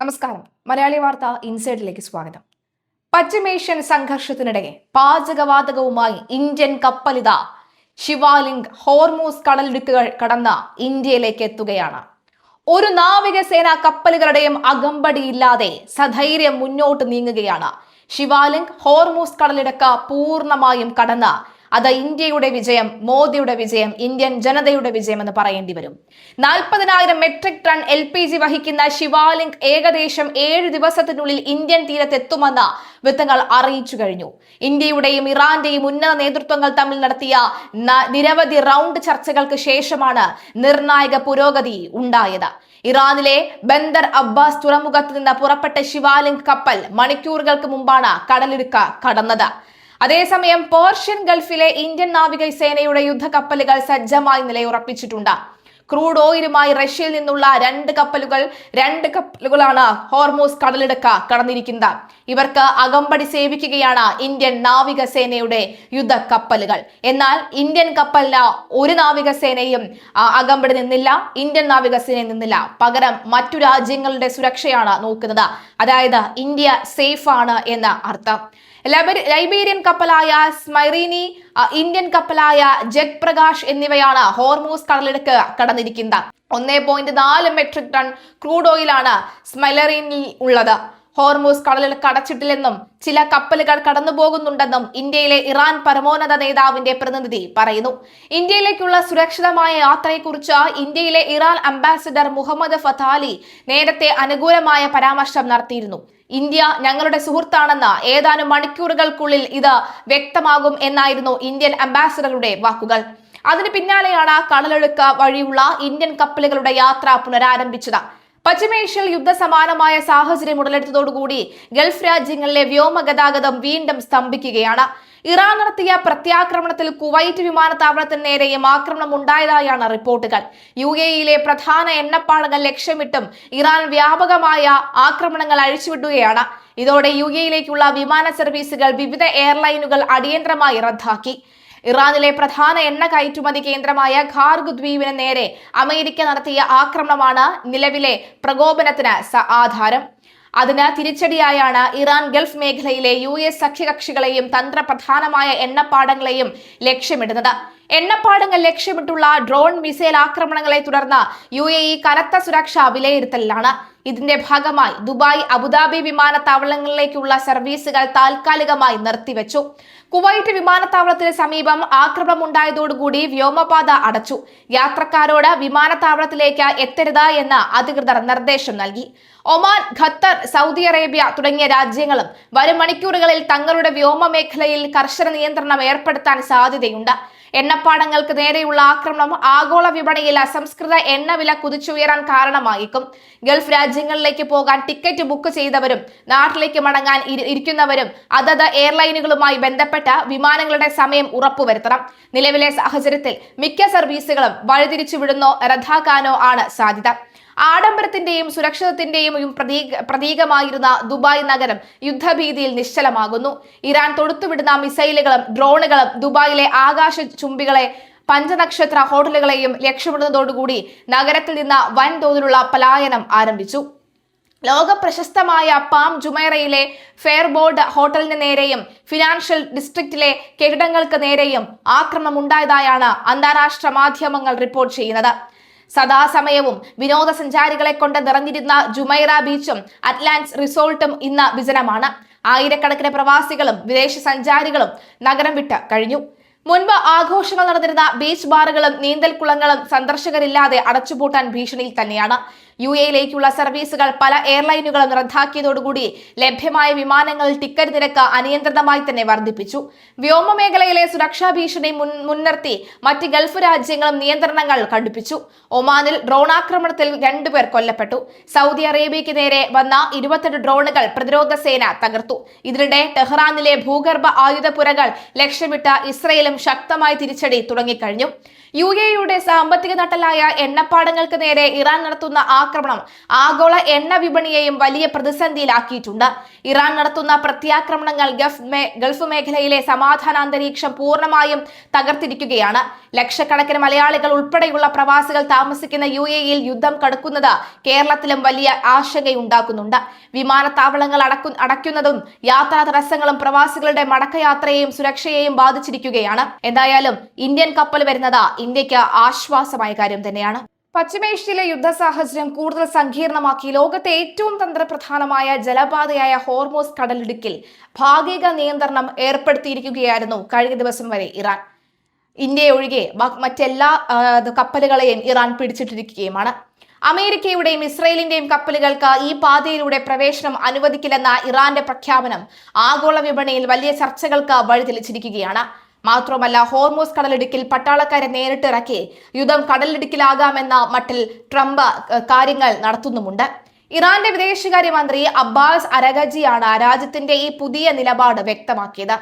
നമസ്കാരം. മലയാളി വാർത്ത ഇൻസൈഡിലേക്ക് സ്വാഗതം. പശ്ചിമേഷ്യൻ സംഘർഷത്തിനിടെ പാചകവാതകവുമായി ഇന്ത്യൻ കപ്പലിത ശിവാലിങ്ക് ഹോർമൂസ് കടലിടുക്കുകൾ കടന്ന് ഇന്ത്യയിലേക്ക് എത്തുകയാണ്. ഒരു നാവികസേന കപ്പലുകളുടെയും അകമ്പടിയില്ലാതെ സധൈര്യം മുന്നോട്ട് നീങ്ങുകയാണ്. ശിവാലിങ്ക് ഹോർമൂസ് കടലിടുക്ക് പൂർണ്ണമായും കടന്ന് അത് ഇന്ത്യയുടെ വിജയം, മോദിയുടെ വിജയം, ഇന്ത്യൻ ജനതയുടെ വിജയം എന്ന് പറയേണ്ടി വരും. 40,000 മെട്രിക് ടൺ LPG വഹിക്കുന്ന ശിവാലിങ്ക് ഏകദേശം 7 ദിവസത്തിനുള്ളിൽ ഇന്ത്യൻ തീരത്തെത്തുമെന്ന് വൃത്തങ്ങൾ അറിയിച്ചു കഴിഞ്ഞു. ഇന്ത്യയുടെയും ഇറാന്റെയും ഉന്നത നേതൃത്വങ്ങൾ തമ്മിൽ നടത്തിയ നിരവധി റൗണ്ട് ചർച്ചകൾക്ക് ശേഷമാണ് നിർണായക പുരോഗതി ഉണ്ടായത്. ഇറാനിലെ ബന്ദർ അബ്ബാസ് തുറമുഖത്ത് നിന്ന് പുറപ്പെട്ട ശിവാലിങ്ക് കപ്പൽ മണിക്കൂറുകൾക്ക് മുമ്പാണ് കടലിടുക്ക് കടന്നത്. അതേസമയം പേർഷ്യൻ ഗൾഫിലെ ഇന്ത്യൻ നാവികസേനയുടെ യുദ്ധക്കപ്പലുകൾ സജ്ജമായി നിലയുറപ്പിച്ചിട്ടുണ്ട്. ക്രൂഡ് ഓയിലുമായി റഷ്യയിൽ നിന്നുള്ള രണ്ട് കപ്പലുകളാണ് ഹോർമൂസ് കടലിടുക്ക് കടന്നിരിക്കുന്നത്. ഇവർക്ക് അകമ്പടി സേവിക്കുകയാണ് ഇന്ത്യൻ നാവികസേനയുടെ യുദ്ധക്കപ്പലുകൾ. എന്നാൽ ഇന്ത്യൻ കപ്പലിന് ഒരു നാവികസേനയും അകമ്പടി നിന്നില്ല, ഇന്ത്യൻ നാവികസേന നിന്നില്ല. പകരം മറ്റു രാജ്യങ്ങളുടെ സുരക്ഷയാണ് നോക്കുന്നത്. അതായത് ഇന്ത്യ സേഫ് ആണ് എന്ന അർത്ഥം. ലൈബീരിയൻ കപ്പലായ സ്മൈറീനി, ഇന്ത്യൻ കപ്പലായ ജഗ് പ്രകാശ് എന്നിവയാണ് ഹോർമൂസ് കടലിടുക്ക് കടന്നിരിക്കുന്നത്. 1.4 മെട്രിക് ടൺ ക്രൂഡ് ഓയിലാണ് സ്മൈറീനിൽ ഉള്ളത്. ഹോർമൂസ് കടലിടുക്ക് അടച്ചിട്ടില്ലെന്നും ചില കപ്പലുകൾ കടന്നുപോകുന്നുണ്ടെന്നും ഇന്ത്യയിലെ ഇറാൻ പരമോന്നത നേതാവിന്റെ പ്രതിനിധി പറയുന്നു. ഇന്ത്യയിലേക്കുള്ള സുരക്ഷിതമായ യാത്രയെക്കുറിച്ച് ഇന്ത്യയിലെ ഇറാൻ അംബാസിഡർ മുഹമ്മദ് ഫതാലി നേരത്തെ അനുകൂലമായ പരാമർശം നടത്തിയിരുന്നു. ഇന്ത്യ ഞങ്ങളുടെ സുഹൃത്താണെന്ന് ഏതാനും മണിക്കൂറുകൾക്കുള്ളിൽ ഇത് വ്യക്തമാകും എന്നായിരുന്നു ഇന്ത്യൻ അംബാസിഡറുടെ വാക്കുകൾ. അതിന് പിന്നാലെയാണ് കടലിടുക്ക് വഴിയുള്ള ഇന്ത്യൻ കപ്പലുകളുടെ യാത്ര പുനരാരംഭിച്ചത്. പശ്ചിമേഷ്യയിൽ യുദ്ധസമാനമായ സാഹചര്യം ഉടലെടുത്തതോടുകൂടി ഗൾഫ് രാജ്യങ്ങളിലെ വ്യോമ ഗതാഗതം വീണ്ടും സ്തംഭിക്കുകയാണ്. ഇറാൻ നടത്തിയ പ്രത്യാക്രമണത്തിൽ കുവൈറ്റ് വിമാനത്താവളത്തിന് നേരെയും ആക്രമണം ഉണ്ടായതായാണ് റിപ്പോർട്ടുകൾ. UAE-യിലെ പ്രധാന എണ്ണപ്പാടങ്ങൾ ലക്ഷ്യമിട്ടും ഇറാൻ വ്യാപകമായ ആക്രമണങ്ങൾ അഴിച്ചുവിടുകയാണ്. ഇതോടെ UAE-യിലേക്കുള്ള വിമാന സർവീസുകൾ വിവിധ എയർലൈനുകൾ അടിയന്തരമായി റദ്ദാക്കി. ഇറാനിലെ പ്രധാന എണ്ണ കയറ്റുമതി കേന്ദ്രമായ ഖാർഗ് ദ്വീപിന് നേരെ അമേരിക്ക നടത്തിയ ആക്രമണമാണ് നിലവിലെ പ്രകോപനത്തിന് ആധാരം. അതിന് തിരിച്ചടിയായാണ് ഇറാൻ ഗൾഫ് മേഖലയിലെ US സഖ്യകക്ഷികളെയും തന്ത്രപ്രധാനമായ എണ്ണപ്പാടങ്ങളെയും ലക്ഷ്യമിടുന്നത്. എണ്ണപ്പാടങ്ങൾ ലക്ഷ്യമിട്ടുള്ള ഡ്രോൺ മിസൈൽ ആക്രമണങ്ങളെ തുടർന്ന് UAE കനത്ത സുരക്ഷാ വിലയിരുത്തലിലാണ്. ഇതിന്റെ ഭാഗമായി ദുബായ്, അബുദാബി വിമാനത്താവളങ്ങളിലേക്കുള്ള സർവീസുകൾ താൽക്കാലികമായി നിർത്തിവെച്ചു. കുവൈറ്റ് വിമാനത്താവളത്തിന് സമീപം ആക്രമണം ഉണ്ടായതോടുകൂടി വ്യോമപാത അടച്ചു. യാത്രക്കാരോട് വിമാനത്താവളത്തിലേക്ക് എത്തരുത് എന്ന് അധികൃതർ നിർദ്ദേശം നൽകി. ഒമാൻ, ഖത്തർ, സൗദി അറേബ്യ തുടങ്ങിയ രാജ്യങ്ങളും വരും മണിക്കൂറുകളിൽ തങ്ങളുടെ വ്യോമ മേഖലയിൽ കർശന നിയന്ത്രണം ഏർപ്പെടുത്താൻ സാധ്യതയുണ്ട്. എണ്ണപ്പാടങ്ങൾക്ക് നേരെയുള്ള ആക്രമണം ആഗോള വിപണിയിൽ അസംസ്കൃത എണ്ണവില കുതിച്ചുയരാൻ കാരണമായേക്കും. ഗൾഫ് രാജ്യങ്ങളിലേക്ക് പോകാൻ ടിക്കറ്റ് ബുക്ക് ചെയ്തവരും നാട്ടിലേക്ക് മടങ്ങാൻ ഇരിക്കുന്നവരും അതത് എയർലൈനുകളുമായി ബന്ധപ്പെട്ട വിമാനങ്ങളുടെ സമയം ഉറപ്പുവരുത്തണം. നിലവിലെ സാഹചര്യത്തിൽ മിക്ക സർവീസുകളും വഴിതിരിച്ചുവിടുന്നോ റദ്ദാക്കാനോ ആണ് സാധ്യത. ആഡംബരത്തിന്റെയും സുരക്ഷിതത്തിന്റെയും പ്രതീകമായിരുന്ന ദുബായ് നഗരം യുദ്ധഭീതിയിൽ നിശ്ചലമാകുന്നു. ഇറാൻ തൊടുത്തുവിടുന്ന മിസൈലുകളും ഡ്രോണുകളും ദുബായിലെ ആകാശ ചുംബികളെ, പഞ്ചനക്ഷത്ര ഹോട്ടലുകളെയും ലക്ഷ്യമിടുന്നതോടുകൂടി നഗരത്തിൽ നിന്ന് വൻതോതിലുള്ള പലായനം ആരംഭിച്ചു. ലോക പ്രശസ്തമായ പാം ജുമൈറയിലെ ഫെയർബോർഡ് ഹോട്ടലിന് നേരെയും ഫിനാൻഷ്യൽ ഡിസ്ട്രിക്റ്റിലെ കെട്ടിടങ്ങൾക്ക് നേരെയും ആക്രമണം ഉണ്ടായതായാണ് അന്താരാഷ്ട്ര മാധ്യമങ്ങൾ റിപ്പോർട്ട് ചെയ്യുന്നത്. സദാസമയവും വിനോദസഞ്ചാരികളെ കൊണ്ട് നിറഞ്ഞിരുന്ന ജുമൈറ ബീച്ചും അറ്റ്ലാന്റ്സ് റിസോർട്ടും ഇന്ന് വിജനമാണ്. ആയിരക്കണക്കിന് പ്രവാസികളും വിദേശ സഞ്ചാരികളും നഗരം വിട്ട് കഴിഞ്ഞു. മുൻപ് ആഘോഷങ്ങൾ നടന്നിരുന്ന ബീച്ച് ബാറുകളും നീന്തൽക്കുളങ്ങളും സന്ദർശകരില്ലാതെ അടച്ചുപൂട്ടാൻ ഭീഷണിയിൽ തന്നെയാണ്. UAE-യിലേക്കുള്ള സർവീസുകൾ പല എയർലൈനുകളും റദ്ദാക്കിയതോടുകൂടി ലഭ്യമായ വിമാനങ്ങളിൽ ടിക്കറ്റ് നിരക്ക് അനിയന്ത്രിതമായി തന്നെ വർദ്ധിപ്പിച്ചു. വ്യോമ മേഖലയിലെ സുരക്ഷാ ഭീഷണി മുൻനിർത്തി മറ്റ് ഗൾഫ് രാജ്യങ്ങളും നിയന്ത്രണങ്ങൾ കടുപ്പിച്ചു. ഒമാനിൽ ഡ്രോൺ ആക്രമണത്തിൽ 2 പേർ കൊല്ലപ്പെട്ടു. സൗദി അറേബ്യയ്ക്ക് നേരെ വന്ന 28 ഡ്രോണുകൾ പ്രതിരോധ സേന തകർത്തു. ഇതിനിടെ ടെഹ്റാനിലെ ഭൂഗർഭ ആയുധപുരകൾ ലക്ഷ്യമിട്ട് ഇസ്രയേലും ശക്തമായി തിരിച്ചടി തുടങ്ങിക്കഴിഞ്ഞു. UAE-യുടെ സാമ്പത്തിക നട്ടലായ എണ്ണപ്പാടങ്ങൾക്ക് നേരെ ഇറാൻ നടത്തുന്ന ആക്രമണം ആഗോള എണ്ണ വിപണിയെയും വലിയ പ്രതിസന്ധിയിലാക്കിയിട്ടുണ്ട്. ഇറാൻ നടത്തുന്ന പ്രത്യാക്രമണങ്ങൾ ഗൾഫ് മേഖലയിലെ സമാധാന അന്തരീക്ഷം പൂർണ്ണമായും തകർത്തിരിക്കുകയാണ്. ലക്ഷക്കണക്കിന് മലയാളികൾ ഉൾപ്പെടെയുള്ള പ്രവാസികൾ താമസിക്കുന്ന UAE-യിൽ യുദ്ധം കടുക്കുന്നത് കേരളത്തിലും വലിയ ആശങ്കയുണ്ടാക്കുന്നുണ്ട്. വിമാനത്താവളങ്ങൾ അടയ്ക്കുന്നതും യാത്രാ തടസ്സങ്ങളും പ്രവാസികളുടെ മടക്കയാത്രയെയും സുരക്ഷയെയും ബാധിച്ചിരിക്കുകയാണ്. എന്തായാലും ഇന്ത്യൻ കപ്പൽ വരുന്നത് ഇന്ത്യക്ക് ആശ്വാസമായ കാര്യം തന്നെയാണ്. പശ്ചിമേഷ്യയിലെ യുദ്ധ സാഹചര്യം കൂടുതൽ സങ്കീർണമാക്കി ലോകത്തെ ഏറ്റവും തന്ത്രപ്രധാനമായ ജലപാതയായ ഹോർമൂസ് കടലിടുക്കിൽ ഭാഗിക നിയന്ത്രണം ഏർപ്പെടുത്തിയിരിക്കുകയായിരുന്നു കഴിഞ്ഞ ദിവസം വരെ ഇറാൻ. ഇന്ത്യയെ ഒഴികെ മറ്റെല്ലാ കപ്പലുകളെയും ഇറാൻ പിടിച്ചിട്ടിരിക്കുകയുമാണ്. അമേരിക്കയുടെയും ഇസ്രയേലിന്റെയും കപ്പലുകൾക്ക് ഈ പാതയിലൂടെ പ്രവേശനം അനുവദിക്കില്ലെന്ന ഇറാന്റെ പ്രഖ്യാപനം ആഗോള വിപണിയിൽ വലിയ ചർച്ചകൾക്ക് വഴിതെളിച്ചിരിക്കുകയാണ്. മാത്രമല്ല, ഹോർമൂസ് കടലിടുക്കിൽ പട്ടാളക്കാരെ നേരിട്ട് ഇറക്കി യുദ്ധം കടലിടുക്കിലാകാമെന്ന മട്ടിൽ ട്രംപ് കാര്യങ്ങൾ നടത്തുന്നുമുണ്ട്. ഇറാന്റെ വിദേശകാര്യമന്ത്രി അബ്ബാസ് അരഗജിയാണ് രാജ്യത്തിന്റെ ഈ പുതിയ നിലപാട് വ്യക്തമാക്കിയത്.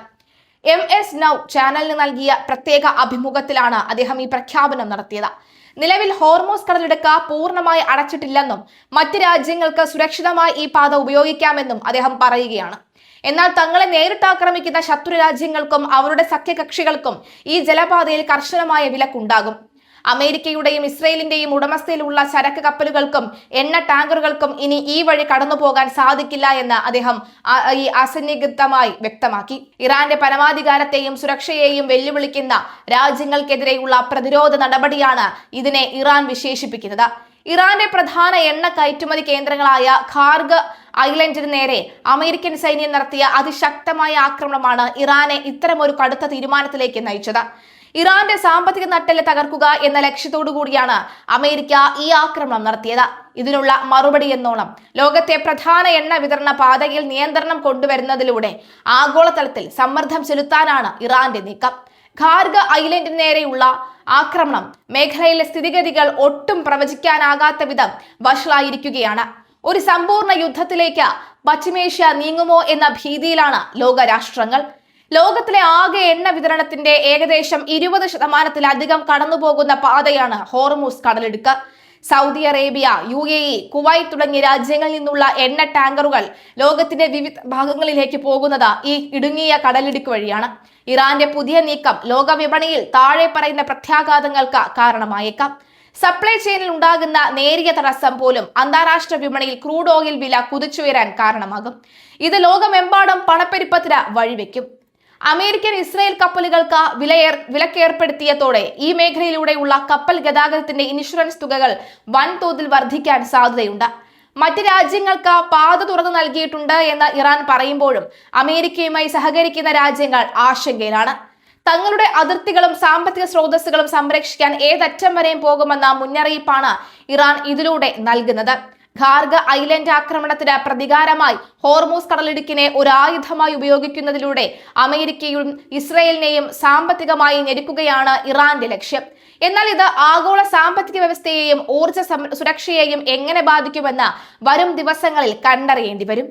MS Now ചാനലിന് നൽകിയ പ്രത്യേക അഭിമുഖത്തിലാണ് അദ്ദേഹം ഈ പ്രഖ്യാപനം നടത്തിയത്. നിലവിൽ ഹോർമൂസ് കടലിടുക്ക് പൂർണ്ണമായി അടച്ചിട്ടില്ലെന്നും മറ്റ് രാജ്യങ്ങൾക്ക് സുരക്ഷിതമായി ഈ പാത ഉപയോഗിക്കാമെന്നും അദ്ദേഹം പറയുകയാണ്. എന്നാൽ തങ്ങളെ നേരിട്ട് ആക്രമിക്കുന്ന ശത്രു രാജ്യങ്ങൾക്കും അവരുടെ സഖ്യകക്ഷികൾക്കും ഈ ജലപാതയിൽ കർശനമായ വിലക്കുണ്ടാകും. അമേരിക്കയുടെയും ഇസ്രയേലിന്റെയും ഉടമസ്ഥയിലുള്ള ചരക്ക് കപ്പലുകൾക്കും എണ്ണ ടാങ്കറുകൾക്കും ഇനി ഈ വഴി കടന്നുപോകാൻ സാധിക്കില്ല എന്ന് അദ്ദേഹം ഈ അസന്നിഗ്ധമായി വ്യക്തമാക്കി. ഇറാന്റെ പരമാധികാരത്തെയും സുരക്ഷയെയും വെല്ലുവിളിക്കുന്ന രാജ്യങ്ങൾക്കെതിരെയുള്ള പ്രതിരോധ നടപടിയാണ് ഇതിനെ ഇറാൻ വിശേഷിപ്പിക്കുന്നത്. ഇറാന്റെ പ്രധാന എണ്ണ കയറ്റുമതി കേന്ദ്രങ്ങളായ ഖാർഗ് ഐലൻഡിന് നേരെ അമേരിക്കൻ സൈന്യം നടത്തിയ അതിശക്തമായ ആക്രമണമാണ് ഇറാനെ ഇത്തരമൊരു കടുത്ത തീരുമാനത്തിലേക്ക് നയിച്ചത്. ഇറാന്റെ സാമ്പത്തിക നട്ടെല്ല് തകർക്കുക എന്ന ലക്ഷ്യത്തോടു കൂടിയാണ് അമേരിക്ക ഈ ആക്രമണം നടത്തിയത്. ഇതിനുള്ള മറുപടി എന്നോണം ലോകത്തെ പ്രധാന എണ്ണ വിതരണ പാതയിൽ നിയന്ത്രണം കൊണ്ടുവരുന്നതിലൂടെ ആഗോളതലത്തിൽ സമ്മർദ്ദം ചെലുത്താനാണ് ഇറാന്റെ നീക്കം. ഖാർഗ് ഐലൻഡിന് നേരെയുള്ള ആക്രമണം മേഖലയിലെ സ്ഥിതിഗതികൾ ഒട്ടും പ്രവചിക്കാനാകാത്ത വിധം വഷളായിരിക്കുകയാണ്. ഒരു സമ്പൂർണ്ണ യുദ്ധത്തിലേക്ക് പശ്ചിമേഷ്യ നീങ്ങുമോ എന്ന ഭീതിയിലാണ് ലോകരാഷ്ട്രങ്ങൾ. ലോകത്തിലെ ആകെ എണ്ണ വിതരണത്തിന്റെ ഏകദേശം 20% കടന്നുപോകുന്ന പാതയാണ് ഹോർമൂസ് കടലിടുക്ക്. സൗദി അറേബ്യ, UAE, കുവൈറ്റ് തുടങ്ങിയ രാജ്യങ്ങളിൽ നിന്നുള്ള എണ്ണ ടാങ്കറുകൾ ലോകത്തിന്റെ വിവിധ ഭാഗങ്ങളിലേക്ക് പോകുന്നത് ഈ ഇടുങ്ങിയ കടലിടുക്ക് വഴിയാണ്. ഇറാന്റെ പുതിയ നീക്കം ലോക വിപണിയിൽ താഴെ പറയുന്ന പ്രത്യാഘാതങ്ങൾക്ക് കാരണമായേക്കാം. സപ്ലൈ ചെയിനിൽ ഉണ്ടാകുന്ന നേരിയ തടസ്സം പോലും അന്താരാഷ്ട്ര വിപണിയിൽ ക്രൂഡ് ഓയിൽ വില കുതിച്ചുയരാൻ കാരണമാകും. ഇത് ലോകമെമ്പാടും പണപ്പെരുപ്പത്തിന് വഴിവെക്കും. അമേരിക്കൻ ഇസ്രയേൽ കപ്പലുകൾക്ക് വിലക്കേർപ്പെടുത്തിയതോടെ ഈ മേഖലയിലൂടെയുള്ള കപ്പൽ ഗതാഗതത്തിന്റെ ഇൻഷുറൻസ് തുകകൾ വൻതോതിൽ വർദ്ധിക്കാൻ സാധ്യതയുണ്ട്. മറ്റ് രാജ്യങ്ങൾക്ക് പാത തുറന്നു നൽകിയിട്ടുണ്ട് എന്ന് ഇറാൻ പറയുമ്പോഴും അമേരിക്കയുമായി സഹകരിക്കുന്ന രാജ്യങ്ങൾ ആശങ്കയിലാണ്. തങ്ങളുടെ അതിർത്തികളും സാമ്പത്തിക സ്രോതസ്സുകളും സംരക്ഷിക്കാൻ ഏതറ്റം വരെയും പോകുമെന്ന മുന്നറിയിപ്പാണ് ഇറാൻ ഇതിലൂടെ നൽകുന്നത്. ഖാർഗ് ഐലൻഡ് ആക്രമണത്തിന് പ്രതികാരമായി ഹോർമൂസ് കടലിടുക്കിനെ ഒരു ആയുധമായി ഉപയോഗിക്കുന്നതിലൂടെ അമേരിക്കയും ഇസ്രയേലിനെയും സാമ്പത്തികമായി ഞെരുക്കുകയാണ് ഇറാന്റെ ലക്ഷ്യം. എന്നാൽ ഇത് ആഗോള സാമ്പത്തിക വ്യവസ്ഥയെയും ഊർജ്ജ സുരക്ഷയെയും എങ്ങനെ ബാധിക്കുമെന്ന് വരും ദിവസങ്ങളിൽ കണ്ടറിയേണ്ടി വരും.